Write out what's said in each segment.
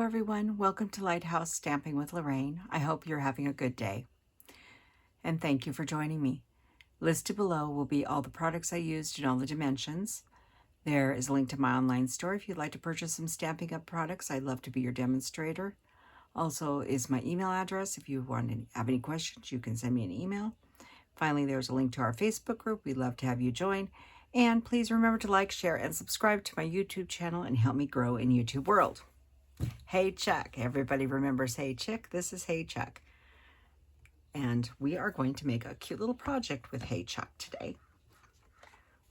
everyone. Welcome to Lighthouse Stamping with Lorraine. I hope you're having a good day. And thank you for joining me. Listed below will be all the products I used in all the dimensions. There is a link to my online store if you'd like to purchase some Stampin' Up! Products. I'd love to be your demonstrator. Also is my email address. If you have any questions, you can send me an email. Finally, there's a link to our Facebook group. We'd love to have you join. And please remember to like, share, and subscribe to my YouTube channel and help me grow in YouTube world. Hey Chuck. Everybody remembers Hey Chick. This is Hey Chuck. And we are going to make a cute little project with Hey Chuck today.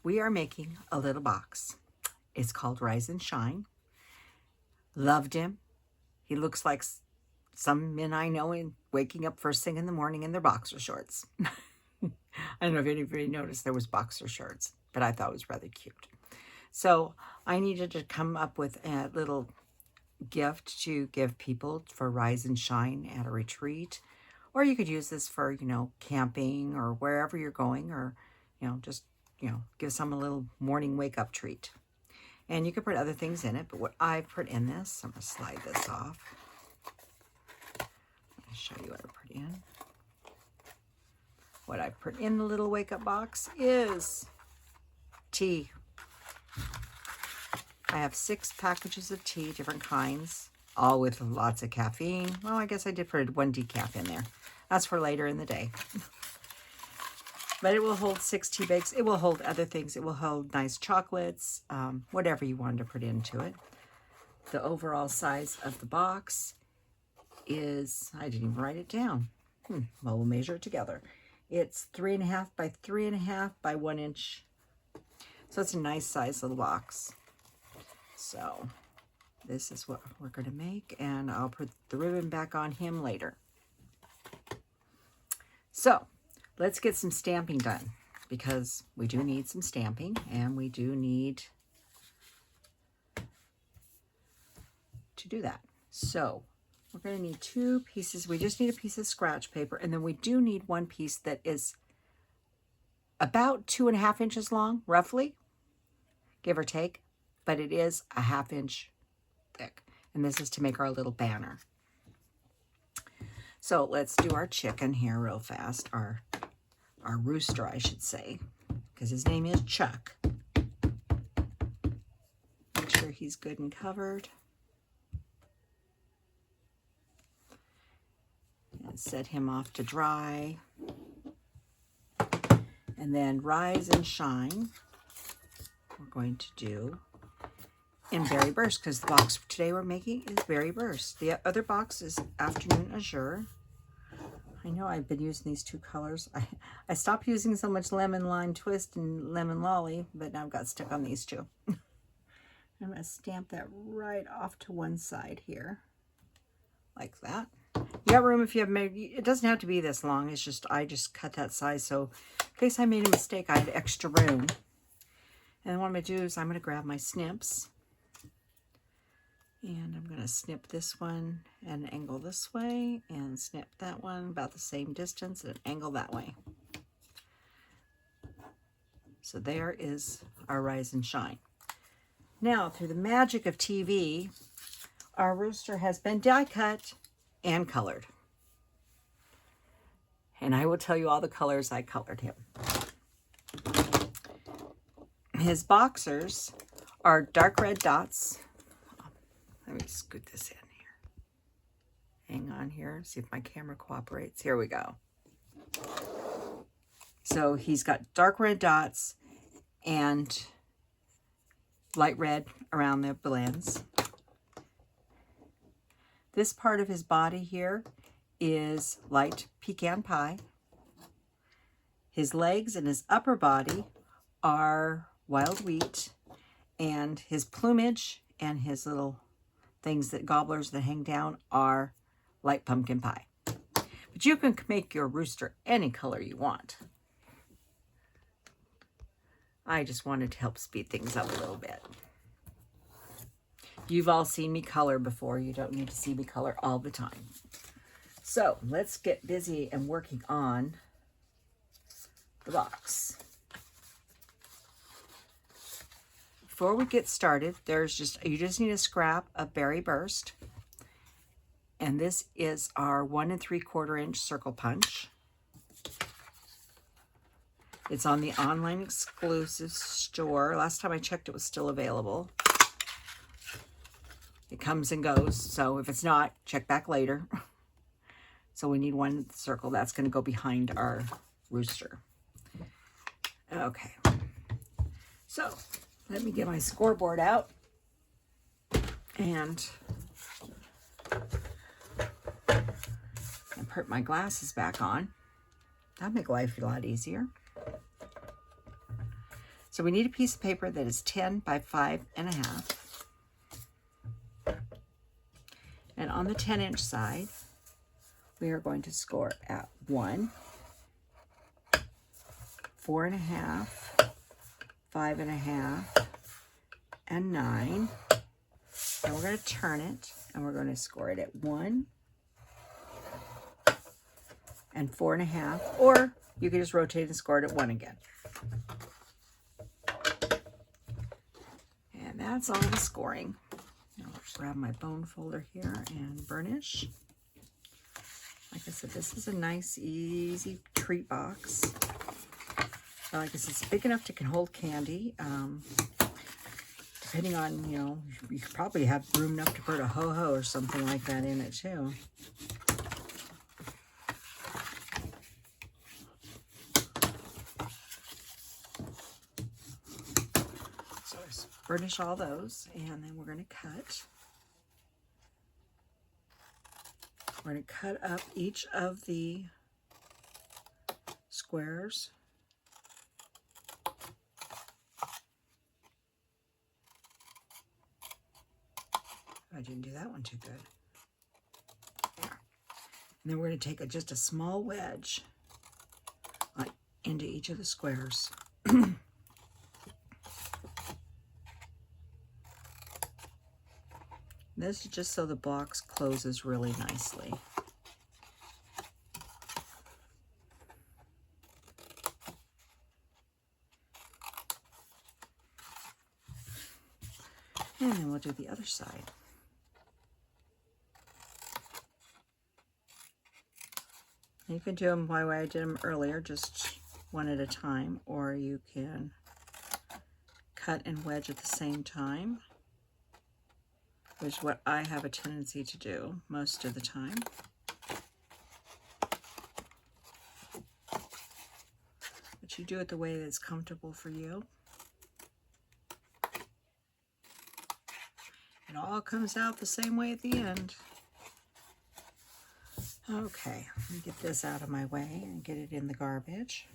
We are making a little box. It's called Rise and Shine. Loved him. He looks like some men I know in waking up first thing in the morning in their boxer shorts. I don't know if anybody noticed there was boxer shorts, but I thought it was rather cute. So I needed to come up with a little gift to give people for Rise and Shine at a retreat. Or you could use this for, camping or wherever you're going, or, just, give someone a little morning wake-up treat. And you could put other things in it, but what I put in this, I'm going to slide this off. I'll show you what I put in. What I put in the little wake-up box is tea. I have 6 packages of tea, different kinds, all with lots of caffeine. Well, I guess I did put 1 decaf in there. That's for later in the day. But it will hold 6 tea bags. It will hold other things. It will hold nice chocolates, whatever you want to put into it. The overall size of the box is, I didn't even write it down. Well, we'll measure it together. It's 3.5 by 3.5 by 1 inch. So it's a nice size little box. So this is what we're going to make, and I'll put the ribbon back on him later. So let's get some stamping done, because we do need some stamping, and we do need to do that. So we're going to need 2 pieces. We just need a piece of scratch paper, and then we do need 1 piece that is about 2.5 inches long, roughly, give or take, but it is a 1/2 inch thick. And this is to make our little banner. So let's do our chicken here real fast, our rooster, I should say, because his name is Chuck. Make sure he's good and covered. And set him off to dry. And then Rise and Shine, we're going to do in Berry Burst, because the box today we're making is Berry Burst. The other box is Afternoon Azure. I know I've been using these 2 colors. I stopped using so much Lemon Lime Twist and Lemon Lolly, but now I've got stuck on these 2. I'm going to stamp that right off to one side here, like that. You got room if you have made, it doesn't have to be this long. It's just, I just cut that size, so in case I made a mistake, I had extra room. And what I'm going to do is I'm going to grab my snips. And I'm going to snip this one and angle this way, and snip that one about the same distance and angle that way. So there is our Rise and Shine. Now, through the magic of TV, our rooster has been die cut and colored. And I will tell you all the colors I colored him. His boxers are dark red dots. Let me scoot this in here. Hang on here, see if my camera cooperates. Here we go. So he's got dark red dots and light red around the blends. This part of his body here is light pecan pie. His legs and his upper body are wild wheat, and his plumage and his little things that gobblers that hang down are light pumpkin pie. But you can make your rooster any color you want. I just wanted to help speed things up a little bit. You've all seen me color before. You don't need to see me color all the time. So let's get busy and working on the box. Before we get started, you just need a scrap of Berry Burst. And this is our 1 3/4 inch circle punch. It's on the online exclusive store. Last time I checked, it was still available. It comes and goes, so if it's not, check back later. So we need one circle. That's going to go behind our rooster. Okay. So let me get my scoreboard out and put my glasses back on. That'll make life a lot easier. So we need a piece of paper that is 10 by 5.5. And on the 10-inch side, we are going to score at 1, 4.5, 5.5, and 9. And we're going to turn it, and we're going to score it at 1 and 4.5, or you can just rotate and score it at 1 again. And that's all the scoring. Now I'll grab my bone folder here and burnish. Like I said, this is a nice, easy treat box. Like I said, it's big enough to can hold candy. Depending on, you know, you could probably have room enough to put a ho-ho or something like that in it too. So just burnish all those, and then we're going to cut. We're going to cut up each of the squares. I didn't do that one too good. There. And then we're going to take just a small wedge into each of the squares. This is just so the box closes really nicely. And then we'll do the other side. You can do them the way I did them earlier, just one at a time, or you can cut and wedge at the same time, which is what I have a tendency to do most of the time. But you do it the way that's comfortable for you. It all comes out the same way at the end. Okay, let me get this out of my way and get it in the garbage.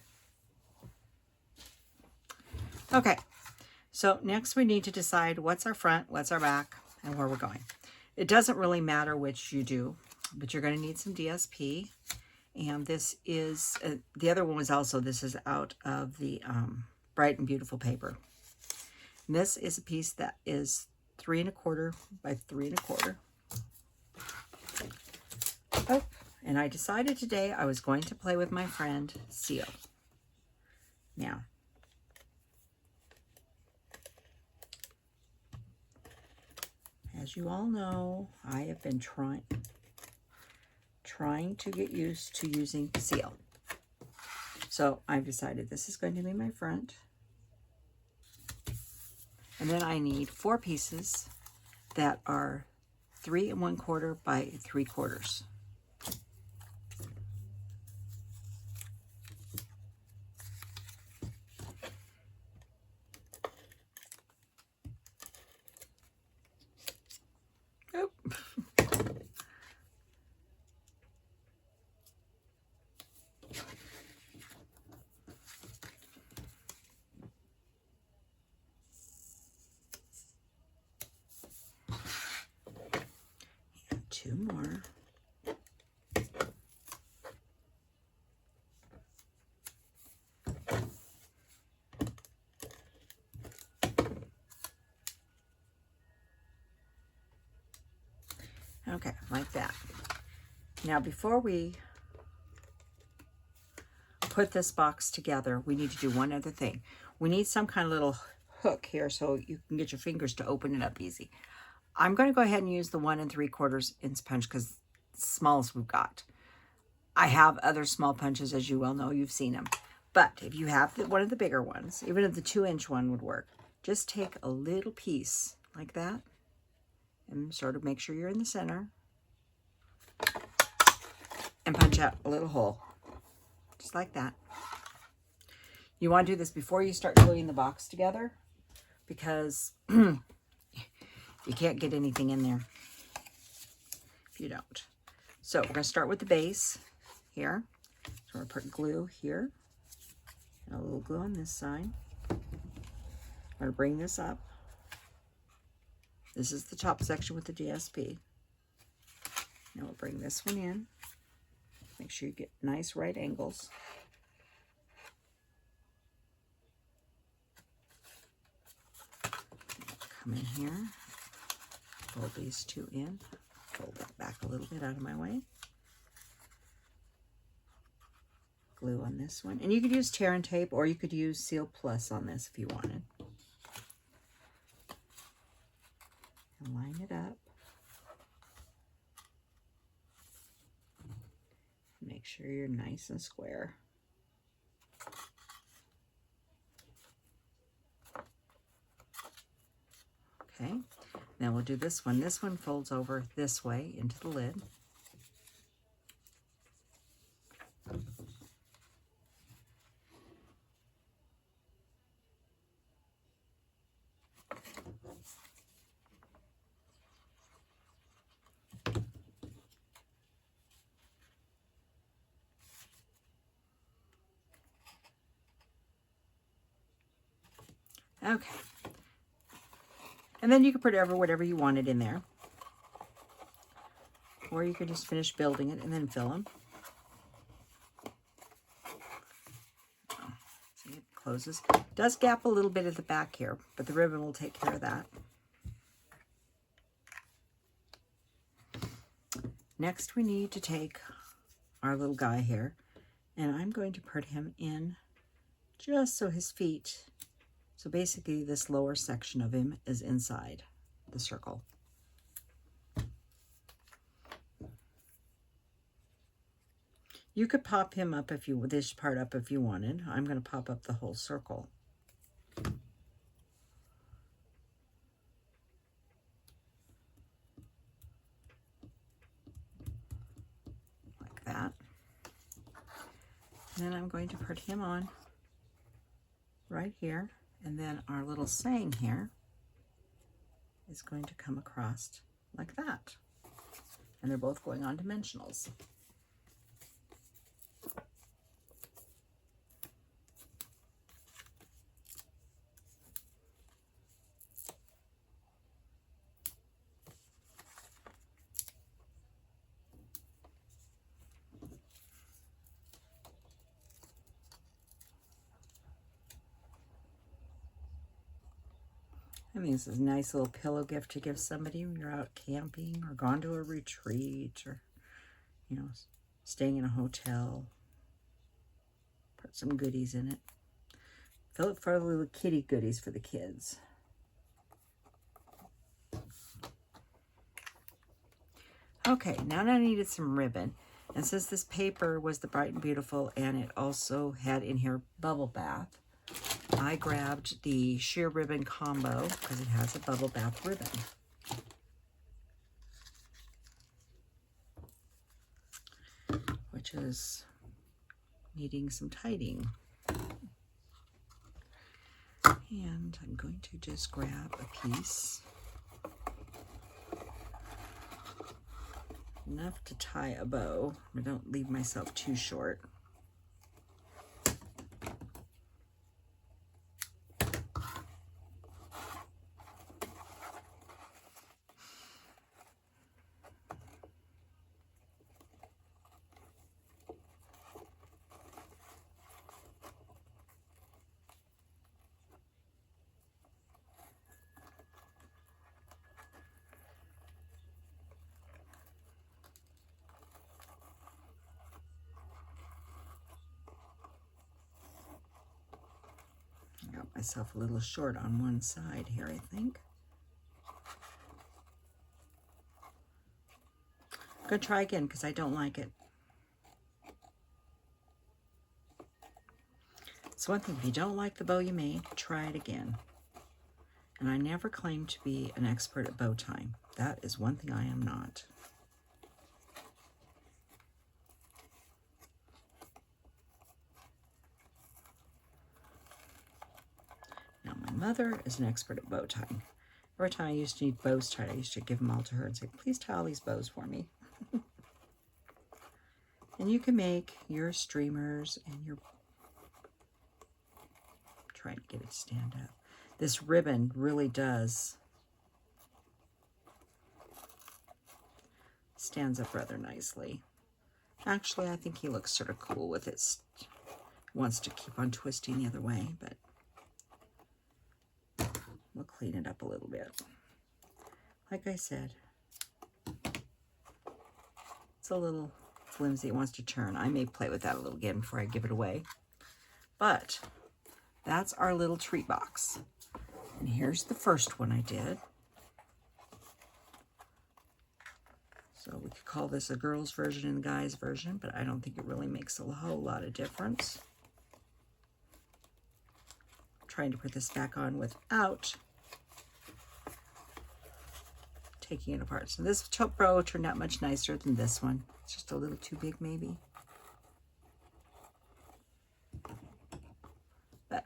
Okay, so next we need to decide what's our front, what's our back, and where we're going. It doesn't really matter which you do, but you're going to need some DSP. And this is, the other one was also, this is out of the Bright and Beautiful paper. And this is a piece that is 3 1/4 by 3 1/4. Oh, and I decided today I was going to play with my friend Seal. Now, as you all know, I have been trying to get used to using Seal. So I've decided this is going to be my front. And then I need 4 pieces that are 3 1/4 by 3/4. Two more. Okay, like that. Now, before we put this box together, we need to do one other thing. We need some kind of little hook here so you can get your fingers to open it up easy. I'm going to go ahead and use the 1 3/4 inch punch because smallest we've got. I have other small punches, as you well know. You've seen them. But if you have one of the bigger ones, even if the 2-inch one would work, just take a little piece like that and sort of make sure you're in the center and punch out a little hole, just like that. You want to do this before you start gluing the box together, because you can't get anything in there if you don't. So we're going to start with the base here. So we're going to put glue here and a little glue on this side. I'm going to bring this up. This is the top section with the DSP. Now we'll bring this one in. Make sure you get nice right angles. Come in here, fold these two in, fold that back a little bit out of my way. Glue on this one. And you could use tear and tape, or you could use Seal Plus on this if you wanted. And line it up. Make sure you're nice and square. Okay, now we'll do this one. This one folds over this way into the lid. Okay. And then you can put whatever you wanted in there. Or you could just finish building it and then fill them. See, it closes. It does gap a little bit at the back here, but the ribbon will take care of that. Next, we need to take our little guy here, and I'm going to put him in just so his feet, so basically this lower section of him is inside the circle. You could pop him up if you, this part up if you wanted. I'm going to pop up the whole circle. Like that. And then I'm going to put him on right here. And then our little saying here is going to come across like that. And they're both going on dimensionals. I mean, this is a nice little pillow gift to give somebody when you're out camping or gone to a retreat or, you know, staying in a hotel. Put some goodies in it. Fill it full of little kitty goodies for the kids. Okay, now I needed some ribbon. And since this paper was the Bright and Beautiful and it also had in here bubble bath, I grabbed the sheer ribbon combo because it has a bubble bath ribbon. Which is needing some tidying. And I'm going to just grab a piece. Enough to tie a bow. I don't leave myself too short. Got myself a little short on one side here, I think. going to try again because I don't like it. It's one thing, if you don't like the bow you made, try it again. And I never claim to be an expert at bow tying. That is one thing I am not. Now, my mother is an expert at bow tying. Every time I used to need bows tied, I used to give them all to her and say, please tie all these bows for me. And you can make your streamers and your... Trying to get it to stand up. This ribbon really does stands up rather nicely. Actually, I think he looks sort of cool with it. Wants to keep on twisting the other way, but we'll clean it up a little bit. Like I said, it's a little flimsy. It wants to turn. I may play with that a little again before I give it away. But that's our little treat box. And here's the first one I did. So we could call this a girl's version and a guy's version, but I don't think it really makes a whole lot of difference. I'm trying to put this back on without taking it apart. So this bow turned out much nicer than this one. It's just a little too big maybe. But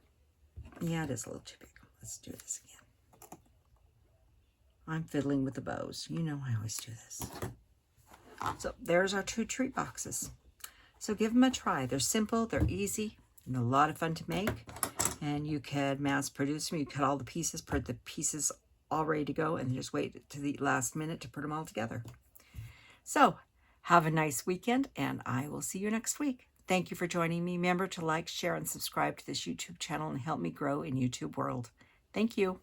yeah, it is a little too big. Let's do this again. I'm fiddling with the bows. You know I always do this. So there's our 2 treat boxes. So give them a try. They're simple, they're easy, and a lot of fun to make. And you can mass produce them. You cut all the pieces, put the pieces all ready to go, and just wait to the last minute to put them all together. So have a nice weekend, and I will see you next week. Thank you for joining me. Remember to like, share, and subscribe to this YouTube channel and help me grow in YouTube world. Thank you.